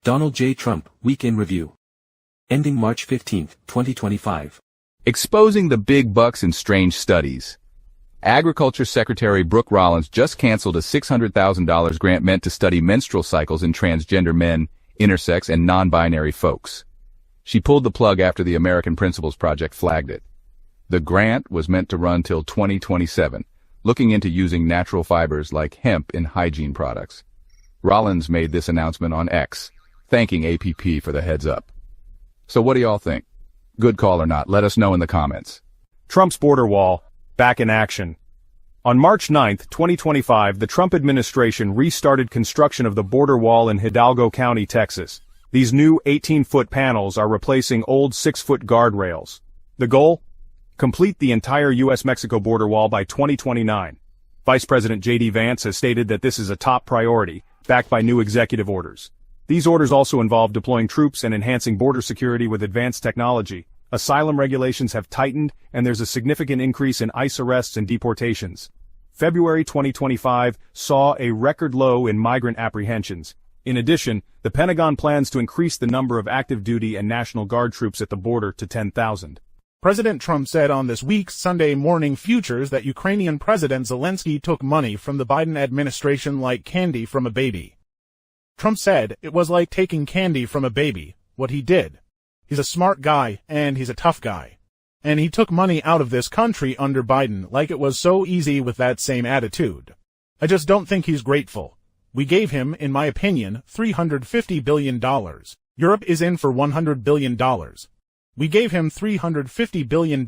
Donald J. Trump, Week in Review. Ending March 15, 2025. Exposing the big bucks in strange studies. Agriculture Secretary Brooke Rollins just canceled a $600,000 grant meant to study menstrual cycles in transgender men, intersex, and non-binary folks. She pulled the plug after the American Principles Project flagged it. The grant was meant to run till 2027, looking into using natural fibers like hemp in hygiene products. Rollins made this announcement on X, thanking APP for the heads up. So what do y'all think? Good call or not? Let us know in the comments. Trump's border wall, back in action. On March 9, 2025, the Trump administration restarted construction of the border wall in Hidalgo County, Texas. These new 18-foot panels are replacing old 6-foot guardrails. The goal? Complete the entire U.S.-Mexico border wall by 2029. Vice President J.D. Vance has stated that this is a top priority, backed by new executive orders. These orders also involve deploying troops and enhancing border security with advanced technology. Asylum regulations have tightened, and there's a significant increase in ICE arrests and deportations. February 2025 saw a record low in migrant apprehensions. In addition, the Pentagon plans to increase the number of active duty and National Guard troops at the border to 10,000. President Trump said on this week's Sunday Morning Futures that Ukrainian President Zelensky took money from the Biden administration like candy from a baby. Trump said it was like taking candy from a baby, what he did. He's a smart guy, and he's a tough guy. And he took money out of this country under Biden like it was so easy with that same attitude. I just don't think he's grateful. We gave him, in my opinion, $350 billion. Europe is in for $100 billion. We gave him $350 billion,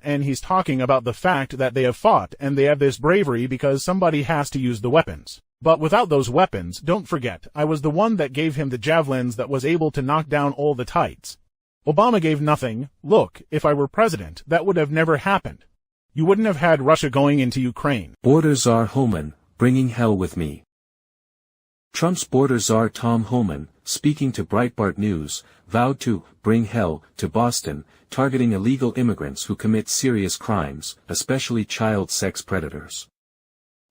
and he's talking about the fact that they have fought and they have this bravery because somebody has to use the weapons. But without those weapons, don't forget, I was the one that gave him the javelins that was able to knock down all the tights. Obama gave nothing. Look, if I were president, that would have never happened. You wouldn't have had Russia going into Ukraine. Border Czar Homan, bringing hell with me. Trump's border czar Tom Homan, speaking to Breitbart News, vowed to bring hell to Boston, targeting illegal immigrants who commit serious crimes, especially child sex predators.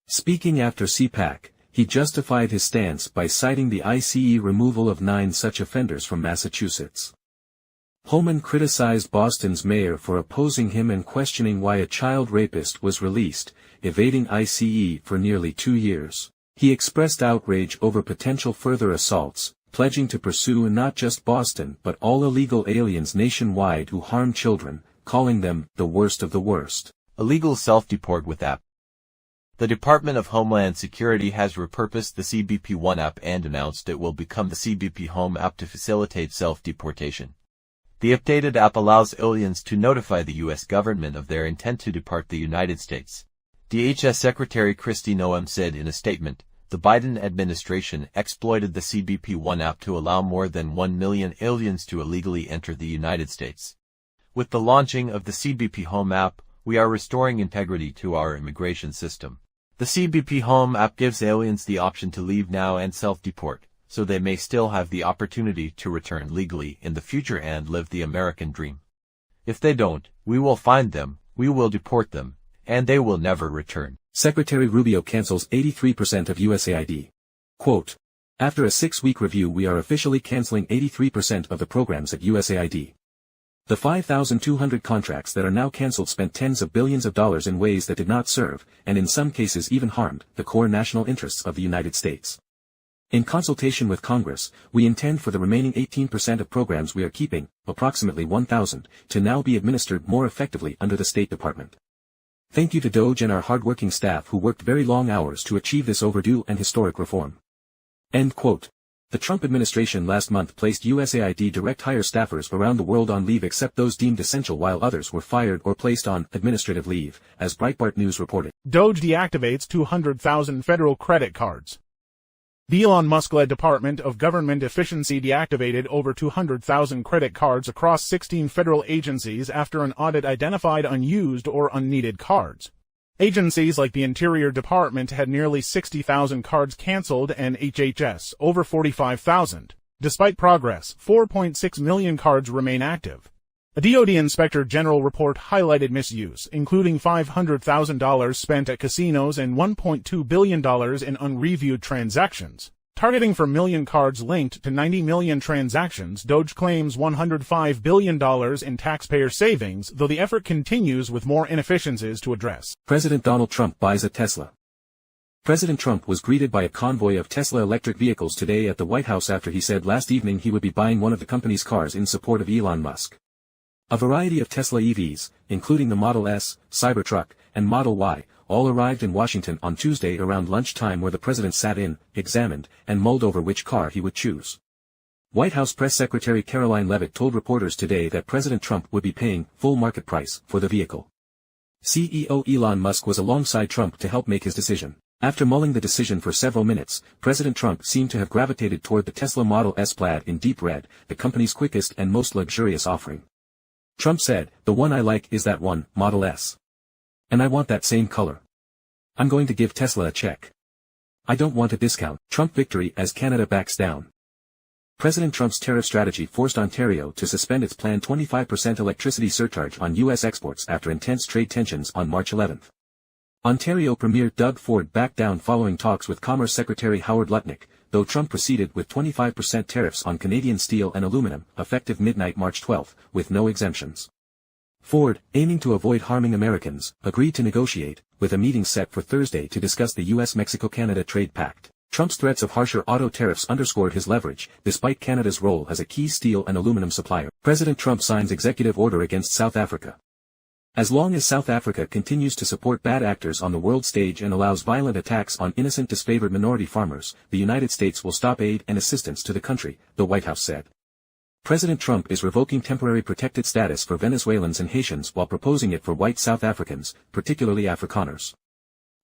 Speaking after CPAC, he justified his stance by citing the ICE removal of 9 such offenders from Massachusetts. Homan criticized Boston's mayor for opposing him and questioning why a child rapist was released, evading ICE for nearly 2 years. He expressed outrage over potential further assaults, pledging to pursue not just Boston but all illegal aliens nationwide who harm children, calling them the worst of the worst. Illegal self-deport with app. The Department of Homeland Security has repurposed the CBP One app and announced it will become the CBP Home app to facilitate self-deportation. The updated app allows aliens to notify the U.S. government of their intent to depart the United States. DHS Secretary Kristi Noem said in a statement, the Biden administration exploited the CBP One app to allow more than 1 million aliens to illegally enter the United States. With the launching of the CBP Home app, we are restoring integrity to our immigration system. The CBP Home app gives aliens the option to leave now and self-deport, so they may still have the opportunity to return legally in the future and live the American dream. If they don't, we will find them, we will deport them, and they will never return. Secretary Rubio cancels 83% of USAID. Quote, after a 6-week review, we are officially canceling 83% of the programs at USAID. The 5,200 contracts that are now canceled spent tens of billions of dollars in ways that did not serve, and in some cases even harmed, the core national interests of the United States. In consultation with Congress, we intend for the remaining 18% of programs we are keeping, approximately 1,000, to now be administered more effectively under the State Department. Thank you to DOJ and our hardworking staff who worked very long hours to achieve this overdue and historic reform. End quote. The Trump administration last month placed USAID direct hire staffers around the world on leave except those deemed essential, while others were fired or placed on administrative leave, as Breitbart News reported. DOJ deactivates 200,000 federal credit cards. The Elon Musk-led Department of Government Efficiency deactivated over 200,000 credit cards across 16 federal agencies after an audit identified unused or unneeded cards. Agencies like the Interior Department had nearly 60,000 cards canceled and HHS over 45,000. Despite progress, 4.6 million cards remain active. A DoD Inspector General report highlighted misuse, including $500,000 spent at casinos and $1.2 billion in unreviewed transactions. Targeting for million cards linked to 90 million transactions, Doge claims $105 billion in taxpayer savings, though the effort continues with more inefficiencies to address. President Donald Trump buys a Tesla. President Trump was greeted by a convoy of Tesla electric vehicles today at the White House after he said last evening he would be buying one of the company's cars in support of Elon Musk. A variety of Tesla EVs, including the Model S, Cybertruck, and Model Y, all arrived in Washington on Tuesday around lunchtime, where the president sat in, examined, and mulled over which car he would choose. White House Press Secretary Caroline Leavitt told reporters today that President Trump would be paying full market price for the vehicle. CEO Elon Musk was alongside Trump to help make his decision. After mulling the decision for several minutes, President Trump seemed to have gravitated toward the Tesla Model S Plaid in deep red, the company's quickest and most luxurious offering. Trump said, "The one I like is that one, Model S. And I want that same color. I'm going to give Tesla a check. I don't want a discount." Trump victory as Canada backs down. President Trump's tariff strategy forced Ontario to suspend its planned 25% electricity surcharge on U.S. exports after intense trade tensions on March 11. Ontario Premier Doug Ford backed down following talks with Commerce Secretary Howard Lutnick, though Trump proceeded with 25% tariffs on Canadian steel and aluminum, effective midnight March 12, with no exemptions. Ford, aiming to avoid harming Americans, agreed to negotiate, with a meeting set for Thursday to discuss the U.S.-Mexico-Canada trade pact. Trump's threats of harsher auto tariffs underscored his leverage, despite Canada's role as a key steel and aluminum supplier. President Trump signs executive order against South Africa. As long as South Africa continues to support bad actors on the world stage and allows violent attacks on innocent disfavored minority farmers, the United States will stop aid and assistance to the country, the White House said. President Trump is revoking temporary protected status for Venezuelans and Haitians while proposing it for white South Africans, particularly Afrikaners.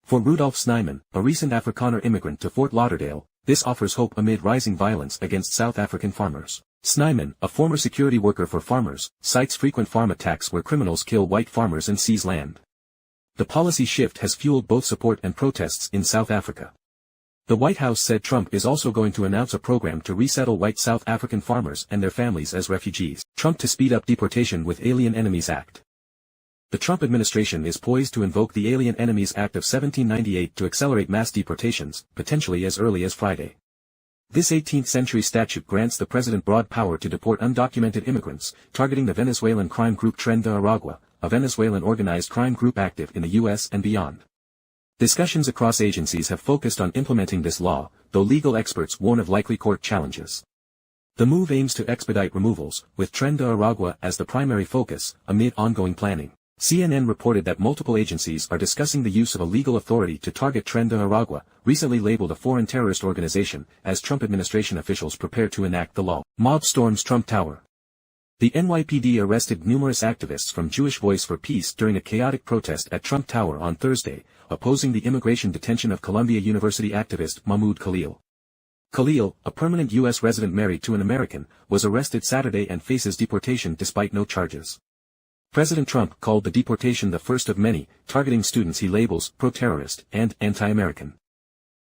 For Rudolph Snyman, a recent Afrikaner immigrant to Fort Lauderdale, this offers hope amid rising violence against South African farmers. Snyman, a former security worker for farmers, cites frequent farm attacks where criminals kill white farmers and seize land. The policy shift has fueled both support and protests in South Africa. The White House said Trump is also going to announce a program to resettle white South African farmers and their families as refugees. Trump to speed up deportation with Alien Enemies Act. The Trump administration is poised to invoke the Alien Enemies Act of 1798 to accelerate mass deportations, potentially as early as Friday. This 18th-century statute grants the president broad power to deport undocumented immigrants, targeting the Venezuelan crime group Tren de Aragua, a Venezuelan organized crime group active in the U.S. and beyond. Discussions across agencies have focused on implementing this law, though legal experts warn of likely court challenges. The move aims to expedite removals, with Tren de Aragua as the primary focus, amid ongoing planning. CNN reported that multiple agencies are discussing the use of a legal authority to target Tren de Aragua, recently labeled a foreign terrorist organization, as Trump administration officials prepare to enact the law. Mob storms Trump Tower. The NYPD arrested numerous activists from Jewish Voice for Peace during a chaotic protest at Trump Tower on Thursday, opposing the immigration detention of Columbia University activist Mahmoud Khalil. Khalil, a permanent U.S. resident married to an American, was arrested Saturday and faces deportation despite no charges. President Trump called the deportation the first of many, targeting students he labels pro-terrorist and anti-American.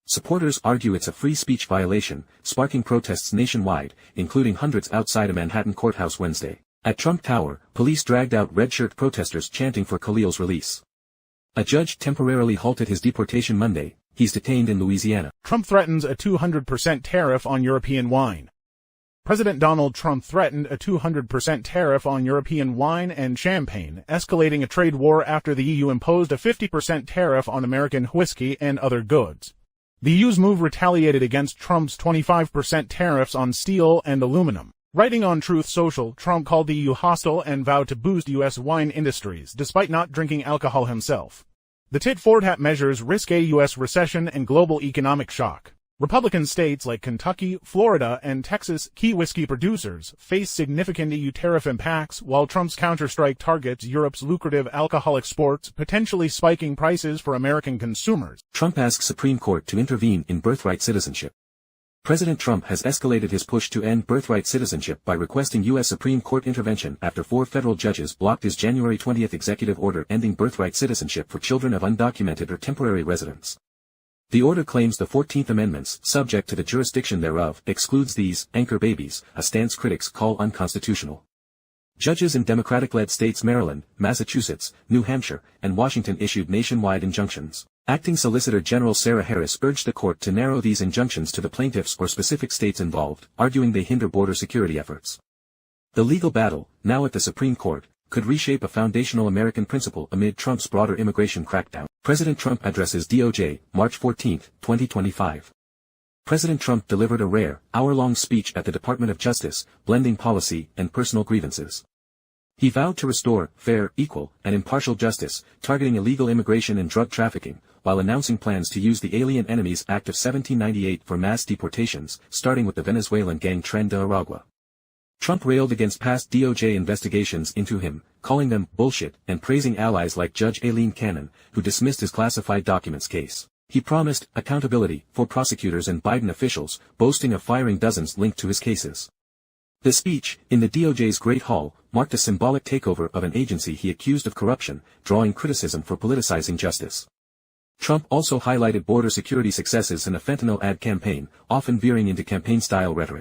Supporters argue it's a free speech violation, sparking protests nationwide, including hundreds outside a Manhattan courthouse Wednesday. At Trump Tower, police dragged out red-shirt protesters chanting for Khalil's release. A judge temporarily halted his deportation Monday. He's detained in Louisiana. Trump threatens a 200% tariff on European wine. President Donald Trump threatened a 200% tariff on European wine and champagne, escalating a trade war after the EU imposed a 50% tariff on American whiskey and other goods. The EU's move retaliated against Trump's 25% tariffs on steel and aluminum. Writing on Truth Social, Trump called the EU hostile and vowed to boost U.S. wine industries, despite not drinking alcohol himself. The tit-for-tat measures risk a U.S. recession and global economic shock. Republican states like Kentucky, Florida, and Texas, key whiskey producers, face significant EU tariff impacts, while Trump's counterstrike targets Europe's lucrative alcohol exports, potentially spiking prices for American consumers. Trump asks Supreme Court to intervene in birthright citizenship. President Trump has escalated his push to end birthright citizenship by requesting U.S. Supreme Court intervention after 4 federal judges blocked his January 20 executive order ending birthright citizenship for children of undocumented or temporary residents. The order claims the 14th Amendment, subject to the jurisdiction thereof, excludes these anchor babies, a stance critics call unconstitutional. Judges in Democratic-led states Maryland, Massachusetts, New Hampshire, and Washington issued nationwide injunctions. Acting Solicitor General Sarah Harris urged the court to narrow these injunctions to the plaintiffs or specific states involved, arguing they hinder border security efforts. The legal battle, now at the Supreme Court, could reshape a foundational American principle amid Trump's broader immigration crackdown. President Trump addresses DOJ, March 14, 2025. President Trump delivered a rare, hour-long speech at the Department of Justice, blending policy and personal grievances. He vowed to restore fair, equal, and impartial justice, targeting illegal immigration and drug trafficking, while announcing plans to use the Alien Enemies Act of 1798 for mass deportations, starting with the Venezuelan gang Tren de Aragua. Trump railed against past DOJ investigations into him, calling them bullshit and praising allies like Judge Aileen Cannon, who dismissed his classified documents case. He promised accountability for prosecutors and Biden officials, boasting of firing dozens linked to his cases. The speech, in the DOJ's Great Hall, marked a symbolic takeover of an agency he accused of corruption, drawing criticism for politicizing justice. Trump also highlighted border security successes in a fentanyl ad campaign, often veering into campaign-style rhetoric.